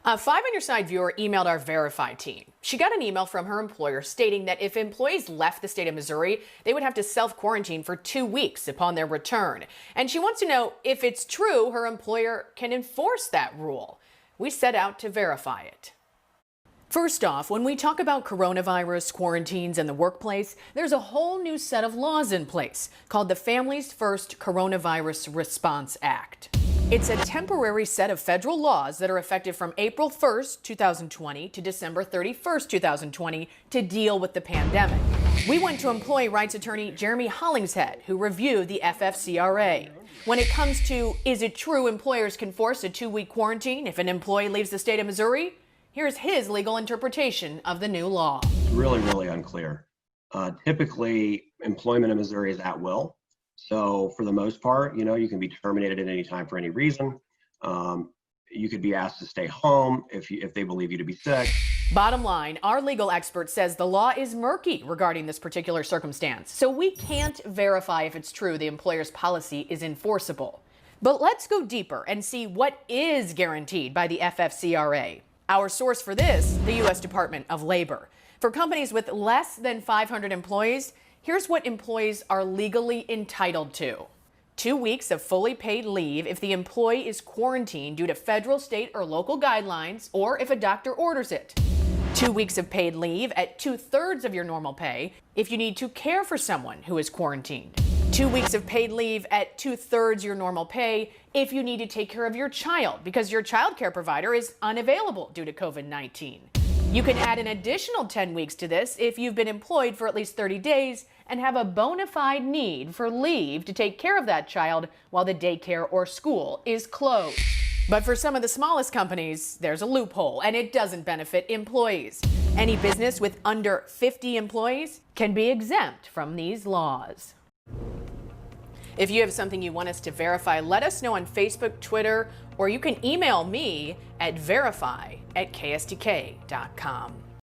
A Five on Your Side viewer emailed our Verify team. She got an email from her employer stating that if employees left the state of Missouri, they would have to self-quarantine for 2 weeks upon their return. And she wants to know if it's true her employer can enforce that rule. We set out to verify it. First off, when we talk about coronavirus quarantines in the workplace, there's a whole new set of laws in place called the Families First Coronavirus Response Act. It's a temporary set of federal laws that are effective from April 1st, 2020 to December 31st, 2020 to deal with the pandemic. We went to employee rights attorney Jeremy Hollingshead, who reviewed the FFCRA. When it comes to, is it true employers can force a 2-week quarantine if an employee leaves the state of Missouri? Here's his legal interpretation of the new law. Really unclear. Typically, employment in Missouri is at will. So for the most part, you can be terminated at any time for any reason. You could be asked to stay home if they believe you to be sick. Bottom line, our legal expert says the law is murky regarding this particular circumstance, so we can't verify if it's true the employer's policy is enforceable. But let's go deeper and see what is guaranteed by the FFCRA. Our source for this, the U.S. Department of Labor. For companies with less than 500 employees, here's what employees are legally entitled to. 2 weeks of fully paid leave if the employee is quarantined due to federal, state, or local guidelines, or if a doctor orders it. 2 weeks of paid leave at 2/3 of your normal pay if you need to care for someone who is quarantined. 2 weeks of paid leave at 2/3 your normal pay if you need to take care of your child because your child care provider is unavailable due to COVID-19. You can add an additional 10 weeks to this if you've been employed for at least 30 days and have a bona fide need for leave to take care of that child while the daycare or school is closed. But for some of the smallest companies, there's a loophole, and it doesn't benefit employees. Any business with under 50 employees can be exempt from these laws. If you have something you want us to verify, let us know on Facebook, Twitter, or you can email me at verify@kstk.com.